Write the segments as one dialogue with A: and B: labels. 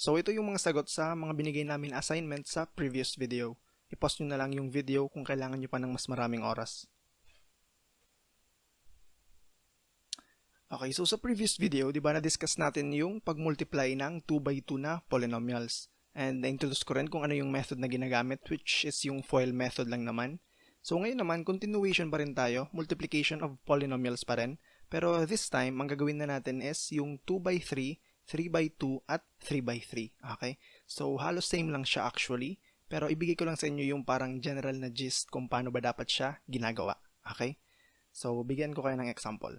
A: So ito yung mga sagot sa mga binigay namin assignment sa previous video. I-pause nyo na lang yung video kung kailangan nyo pa ng mas maraming oras. Okay, so sa previous video, di ba na-discuss natin yung pag-multiply ng 2 by 2 na polynomials. And na-introduce ko rin kung ano yung method na ginagamit, which is yung FOIL method lang naman. So ngayon naman, continuation pa rin tayo, multiplication of polynomials pa rin. Pero this time, ang gagawin na natin is yung 2 by 3, 3 by 2, at 3 by 3. Okay? So halos same lang siya actually. Pero ibigay ko lang sa inyo yung parang general na gist kung paano ba dapat siya ginagawa. Okay? So bigyan ko kayo ng example.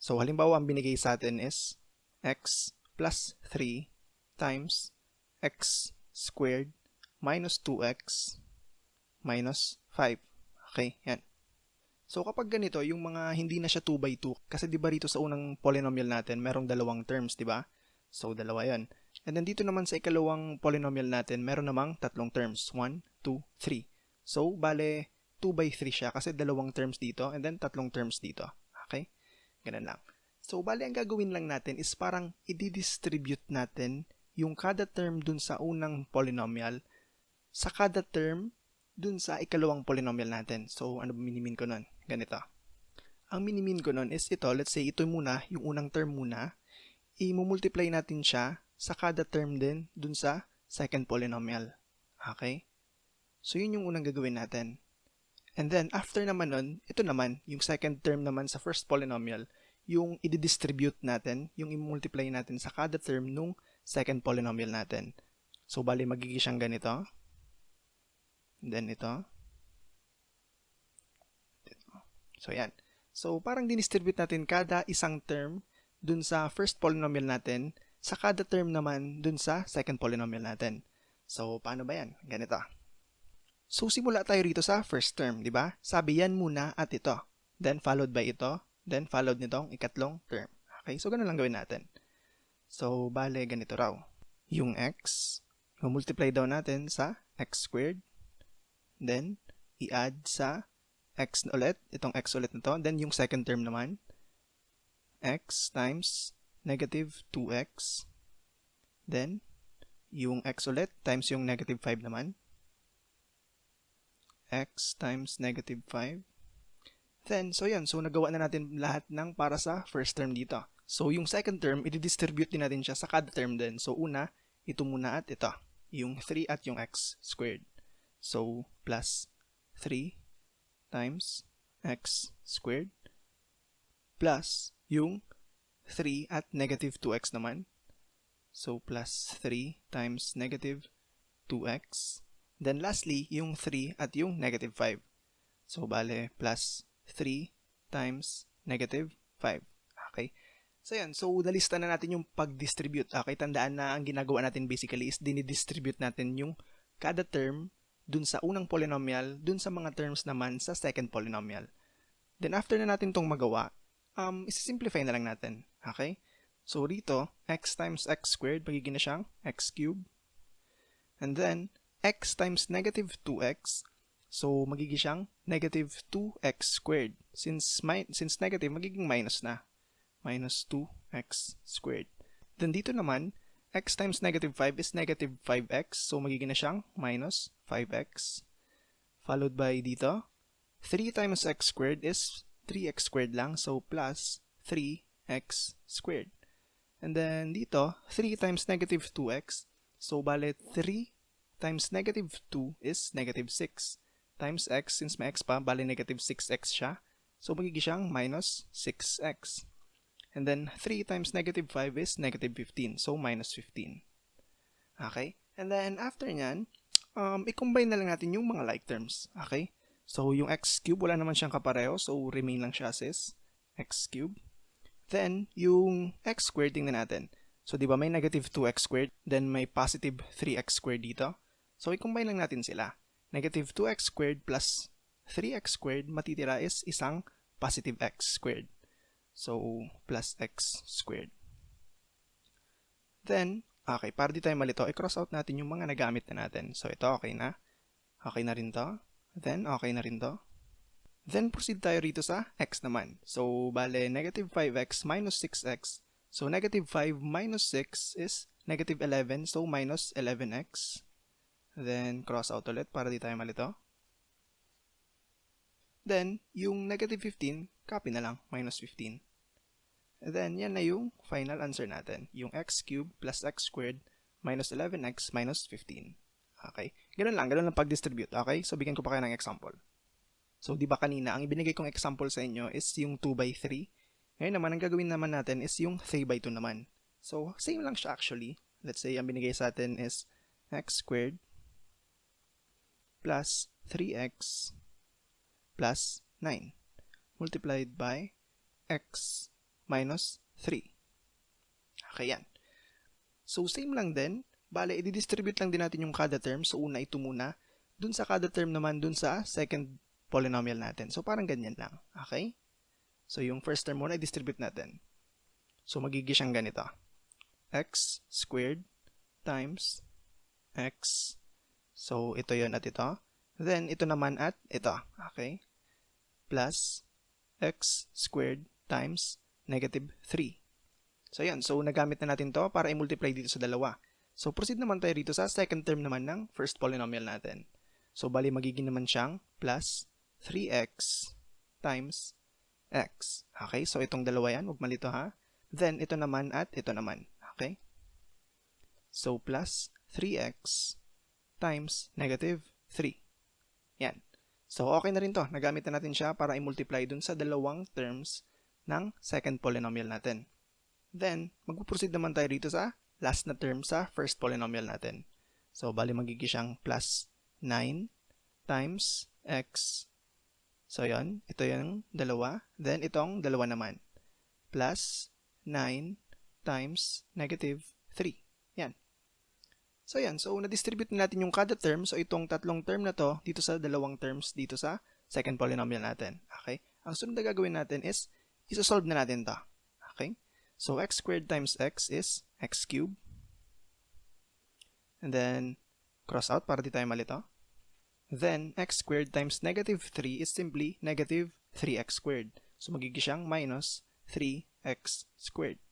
A: So, halimbawa, ang binigay sa atin is x plus 3 times x squared minus 2x minus 5. Okay, yan. So, kapag ganito, yung mga hindi na siya 2 by 2, kasi di ba rito sa unang polynomial natin, merong dalawang terms, di ba? So, dalawa yan. And then dito naman sa ikalawang polynomial natin, meron namang tatlong terms. 1, 2, 3. So, bale, 2 by 3 siya kasi dalawang terms dito and then tatlong terms dito. Okay? Ganun lang. So, bali ang gagawin lang natin is parang i-distribute natin yung kada term dun sa unang polynomial sa kada term dun sa ikalawang polynomial natin. So, ano ba minimin ko nun? Ganito. Ang minimin ko nun is ito, let's say ito muna, yung unang term muna, i-multiply natin siya sa kada term din dun sa second polynomial. Okay? So, yun yung unang gagawin natin. And then, after naman nun, ito naman, yung second term naman sa first polynomial, yung i-distribute natin, yung i-multiply natin sa kada term nung second polynomial natin. So, bali, magiging siyang ganito. And then, ito. So, yan. So, parang dinistribute natin kada isang term dun sa first polynomial natin, sa kada term naman dun sa second polynomial natin. So, paano ba yan? Ganito. So, simula tayo rito sa first term, di ba? Sabi yan muna at ito. Then, followed by ito. Then, followed nitong ikatlong term. Okay? So, ganun lang gawin natin. So, bale, ganito raw. Yung x, multiply daw natin sa x squared. Then, i-add sa x ulit. Itong x ulit nito. Then, yung second term naman. X times negative 2x. Then, yung x ulit times yung negative 5 naman. X times negative 5. Then, so yan. So, nagawa na natin lahat ng para sa first term dito. So, yung second term, i-distribute din natin siya sa kada term din. So, una, ito muna at ito. Yung 3 at yung x squared. So, plus 3 times x squared plus yung 3 at negative 2x naman. So, plus 3 times negative 2x. Then lastly, yung 3 at yung negative 5. So, bale, plus 3 times negative 5. Okay? So, yan. So, nalista na natin yung pag-distribute. Okay? Tandaan na ang ginagawa natin basically is dinidistribute natin yung kada term dun sa unang polynomial, dun sa mga terms naman sa second polynomial. Then, after na natin tong magawa, isi-simplify na lang natin. Okay? So, rito, x times x squared, magiging na siyang x cubed. And then, x times negative 2x, so magiging siyang negative 2x squared. Since negative, magiging minus na. Minus 2x squared. Then dito naman, x times negative 5 is negative 5x, so magiging na siyang minus 5x. Followed by dito, 3 times x squared is 3x squared lang, so plus 3x squared. And then dito, 3 times negative 2x, so bale 3 times negative 2 is negative 6 times x, since may x pa, bali negative 6x siya. So, magiging siyang minus 6x. And then, 3 times negative 5 is negative 15. So, minus 15. Okay? And then, after nyan, i-combine na lang natin yung mga like terms. Okay? So, yung x cube, wala naman siyang kapareho. So, remain lang siya as x cube. Then, yung x squared, tingnan natin. So, di ba may negative 2x squared, then may positive 3x squared dito. So, i-combine lang natin sila. Negative 2x squared plus 3x squared, matitira is isang positive x squared. So, plus x squared. Then, okay, para di tayo malito, i-cross out natin yung mga nagamit na natin. So, ito okay na. Okay na rin to. Then, okay na rin to. Then, proceed tayo rito sa x naman. So, bale, negative 5x minus 6x. So, negative 5 minus 6 is negative 11, so minus 11x. Then, cross out ulit para di tayo malito. Then, yung negative 15, copy na lang, minus 15. And then, yan na yung final answer natin. Yung x cubed plus x squared minus 11x minus 15. Okay? Ganun lang pag-distribute. Okay? So, bigyan ko pa kayo ng example. So, di ba kanina, ang ibinigay kong example sa inyo is yung 2 by 3. Ngayon naman, ang gagawin naman natin is yung 3 by 2 naman. So, same lang siya actually. Let's say, ang binigay sa atin is x squared plus 3x plus 9 multiplied by x minus 3. Okay, yan. So, same lang din. Bale, i-distribute lang din natin yung kada term. So, una ito muna. Dun sa kada term naman, dun sa second polynomial natin. So, parang ganyan lang. Okay? So, yung first term muna, i-distribute natin. So, magiging siyang ganito. X squared times x. So, ito yon at ito. Then, ito naman at ito. Okay? Plus x squared times negative 3. So, yan. So, nagamit na natin to para i-multiply dito sa dalawa. So, proceed naman tayo dito sa second term naman ng first polynomial natin. So, bali magiging naman siyang plus 3x times x. Okay? So, itong dalawa yan. Huwag malito ha. Then, ito naman at ito naman. Okay? So, plus 3x times negative 3. Yan. So, okay na rin to. Nagamit na natin siya para i-multiply dun sa dalawang terms ng second polynomial natin. Then, mag-proceed naman tayo dito sa last na term sa first polynomial natin. So, bali magiging siyang plus 9 times x. So, yon. Ito yung dalawa. Then, itong dalawa naman. Plus 9 times negative 3. Yan. So, yan. So, na-distribute natin yung kada term. So, itong tatlong term na to dito sa dalawang terms dito sa second polynomial natin. Okay? Ang sunod na gagawin natin is, isa-solve na natin to. Okay? So, x squared times x is x cubed. And then, cross out para di tayo malito. Then, x squared times negative 3 is simply negative 3x squared. So, magiging siyang minus 3x squared.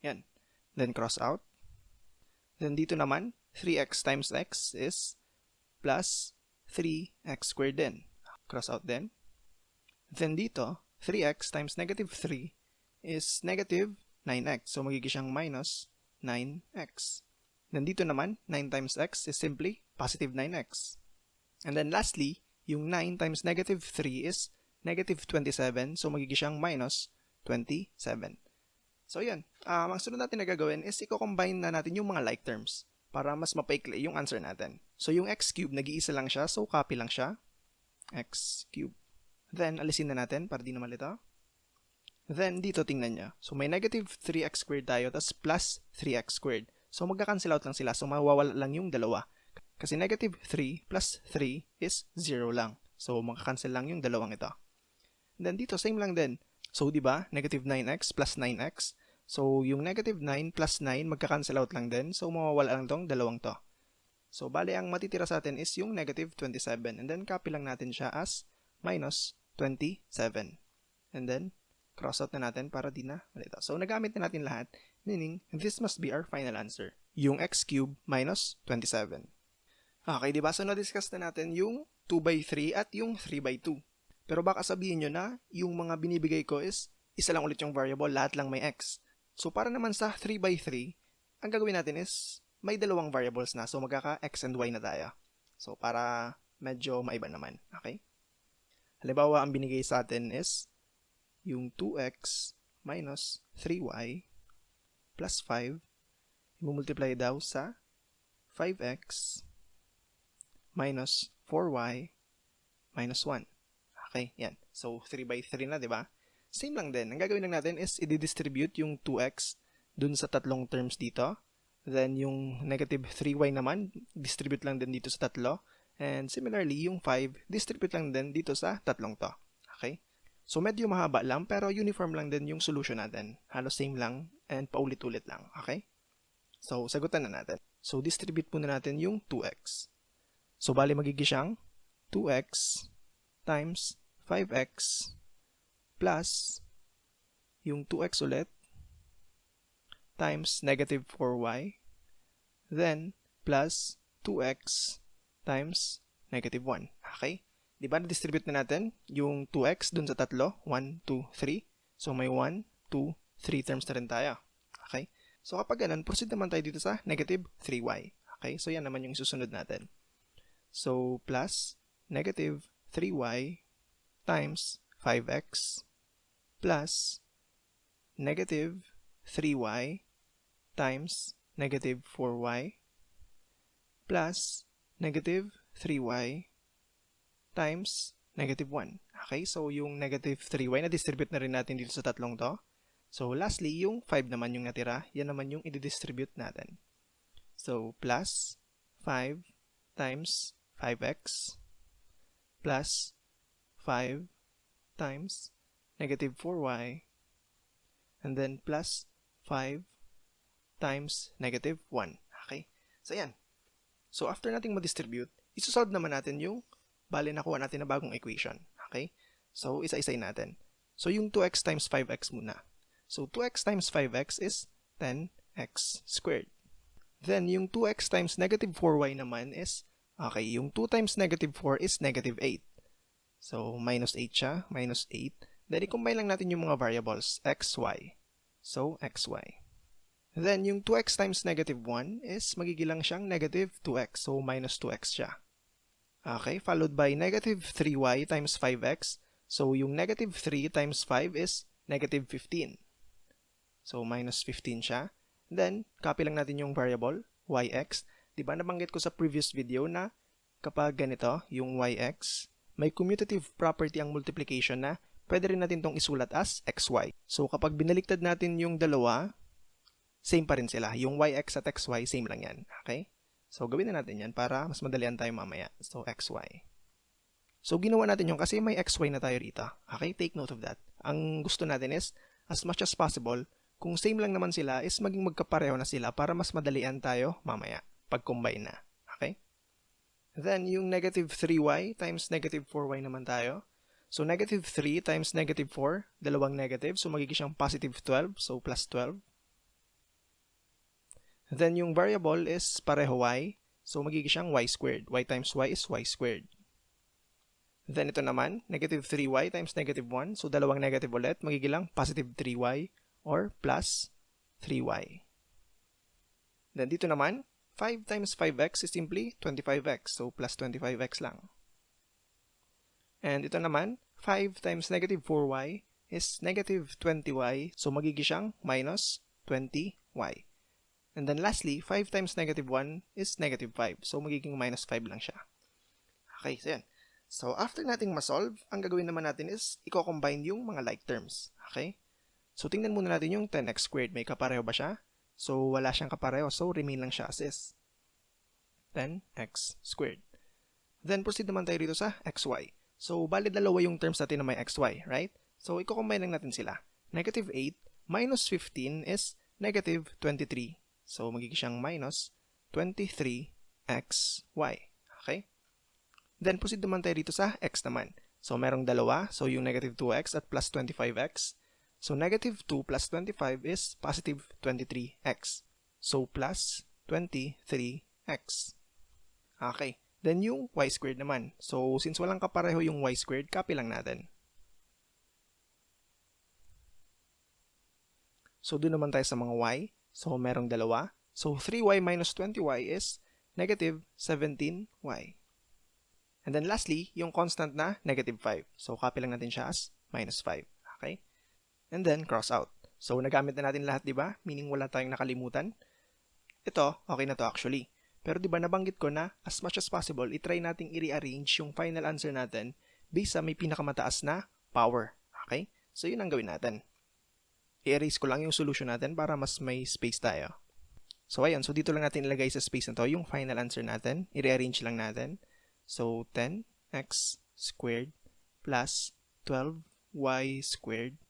A: Yan. Then, cross out. Then, dito naman, 3x times x is plus 3x squared din. Cross out din. Then, dito, 3x times negative 3 is negative 9x. So, magiging siyang minus 9x. Then, dito naman, 9 times x is simply positive 9x. And then lastly, yung 9 times negative 3 is negative 27. So, magiging siyang minus 27. So, yan. Ang sunod natin na gagawin is i-combine na natin yung mga like terms para mas mapaikli yung answer natin. So, yung x cube, nag-iisa lang siya. So, copy lang siya. X cube. Then, alisin na natin para di na malito. Then, dito tingnan nyo. So, may negative 3x squared tayo, tas plus 3x squared. So, magka-cancel out lang sila. So, mawawala lang yung dalawa. Kasi negative 3 plus 3 is 0 lang. So, makakancel lang yung dalawang ito. And then dito, same lang din. So, di ba? Negative 9x plus 9x. So, yung negative 9 plus 9, magka-cancel out lang din. So, mawawala lang tong dalawang to. So, bali, ang matitira sa atin is yung negative 27. And then, copy lang natin siya as minus 27. And then, cross out na natin para di na malito. So, nagamit na natin lahat. Meaning, this must be our final answer. Yung x cubed minus 27. Okay, diba? So, na-discuss na natin yung 2 by 3 at yung 3 by 2. Pero baka sabihin nyo na yung mga binibigay ko is isa lang ulit yung variable, lahat lang may x. So, para naman sa 3 by 3, ang gagawin natin is may dalawang variables na. So, magkaka x and y na tayo. So, para medyo maiba naman. Okay? Halimbawa, ang binigay sa atin is yung 2x minus 3y plus 5. I-multiply daw sa 5x minus 4y minus 1. Okay, yan. So, 3 by 3 na, di ba? Same lang din. Ang gagawin lang natin is i-distribute yung 2x dun sa tatlong terms dito. Then, yung negative 3y naman, distribute lang din dito sa tatlo. And similarly, yung 5, distribute lang din dito sa tatlong to. Okay? So, medyo mahaba lang, pero uniform lang din yung solution natin. Halos same lang and paulit-ulit lang. Okay? So, sagutan na natin. So, distribute muna natin yung 2x. So, bali magiging siyang 2x times 5x plus yung 2x ulit times negative 4y then plus 2x times negative 1. Okay? Di ba na-distribute na natin yung 2x dun sa tatlo? 1, 2, 3. So may 1, 2, 3 terms na rin tayo. Okay? So kapag ganun, proceed naman tayo dito sa negative 3y. Okay? So yan naman yung susunod natin. So plus negative 3y times 5x plus negative 3y times negative 4y plus negative 3y times negative 1. Okay, so yung negative 3y na-distribute na rin natin dito sa tatlong to. So lastly, yung 5 naman yung natira, yan naman yung i-distribute natin. So plus 5 times 5x plus 5 times negative 4y and then plus 5 times negative 1. Okay? So, yan. So, after nating ma-distribute, isosolve naman natin yung bali nakuha natin na bagong equation. Okay? So, isa-isay natin. So, yung 2x times 5x muna. So, 2x times 5x is 10x squared. Then, yung 2x times negative 4y naman is, okay, yung 2 times negative 4 is negative 8. So, minus 8 siya, minus 8. Then, i-combine lang natin yung mga variables, x, y. So, xy. Then, yung 2x times negative 1 is magigilang siyang negative 2x. So, minus 2x siya. Okay, followed by negative 3y times 5x. So, yung negative 3 times 5 is negative 15. So, minus 15 siya. Then, copy lang natin yung variable, yx. Diba, nabanggit ko sa previous video na kapag ganito, yung yx, may commutative property ang multiplication na pwede rin natin itong isulat as xy. So, kapag binaliktad natin yung dalawa, same pa rin sila. Yung yx at xy, same lang yan. Okay? So, gawin na natin yan para mas madalian tayo mamaya. So, xy. So, ginawa natin yung kasi may xy na tayo rito. Okay? Take note of that. Ang gusto natin is, as much as possible, kung same lang naman sila, is maging magkapareho na sila para mas madalian tayo mamaya pag-combine na. Okay? Then, yung negative 3y times negative 4y naman tayo. So, negative 3 times negative 4, dalawang negative. So, magiging siyang positive 12. So, plus 12. Then, yung variable is pareho y. So, magiging siyang y squared. Y times y is y squared. Then, ito naman, negative 3y times negative 1. So, dalawang negative ulit. Magiging lang positive 3y or plus 3y. Then, dito naman, 5 times 5x is simply 25x. So, plus 25x lang. And ito naman, 5 times negative 4y is negative 20y. So, magiging siyang minus 20y. And then lastly, 5 times negative 1 is negative 5. So, magiging minus 5 lang siya. Okay, so yan. So, after nating ma-solve, ang gagawin naman natin is i-combine yung mga like terms. Okay? So, tingnan muna natin yung 10x squared. May kapareho ba siya? So, wala siyang kapareho. So, remain lang siya as is. 10x squared. Then, proceed naman tayo dito sa xy. So, bali dalawa yung terms natin na may xy, right? So, i-combine lang natin sila. Negative 8 minus 15 is negative 23. So, magiging siyang minus 23xy. Okay? Then, proceed naman tayo dito sa x naman. So, merong dalawa. So, yung negative 2x at plus 25x. So, negative 2 plus 25 is positive 23x. So, plus 23x. Okay. Then, yung y squared naman. So, since walang kapareho yung y squared, copy lang natin. So, doon naman tayo sa mga y. So, merong dalawa. So, 3y minus 20y is negative 17y. And then, lastly, yung constant na negative 5. So, copy lang natin siya as minus 5. Okay? And then, cross out. So, nagamit na natin lahat, di ba? Meaning, wala tayong nakalimutan. Ito, okay na to actually. Pero di ba nabanggit ko na, as much as possible, itry nating i-rearrange yung final answer natin based sa may pinakamataas na power. Okay? So, yun ang gawin natin. I-erase ko lang yung solution natin para mas may space tayo. So, ayan. So, dito lang natin ilagay sa space na to yung final answer natin. I-rearrange lang natin. So, 10x squared plus 12y squared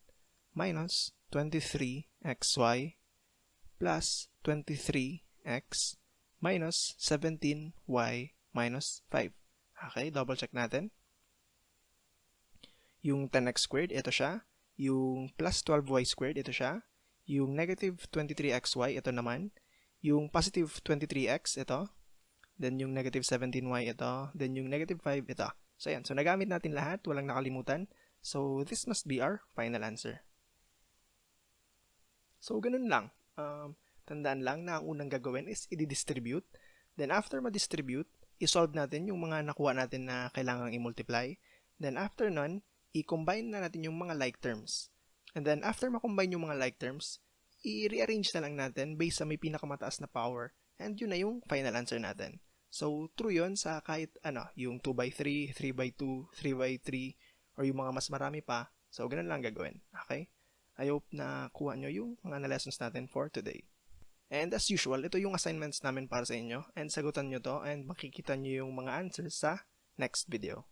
A: minus 23xy plus 23x minus 17y minus 5. Okay, double check natin. Yung 10x squared, ito siya. Yung plus 12y squared, ito siya. Yung negative 23xy, ito naman. yung positive 23x, ito. Then yung negative 17y, ito. Then yung negative 5, ito. So yan. So nagamit natin lahat. Walang nakalimutan. So this must be our final answer. So ganun lang. Tandaan lang na ang unang gagawin is i-distribute. Then after ma-distribute, i-solve natin yung mga nakuha natin na kailangang i-multiply. Then after nun, i-combine na natin yung mga like terms. And then after ma-combine yung mga like terms, i-rearrange na lang natin based sa may pinakamataas na power. And yun na yung final answer natin. So true yun sa kahit yung 2/3, 3/2, 3/3, or yung mga mas marami pa. So ganun lang gagawin. Okay? I hope na kuha nyo yung mga lessons natin for today. And as usual, ito yung assignments namin para sa inyo. And sagutan nyo to and makikita nyo yung mga answers sa next video.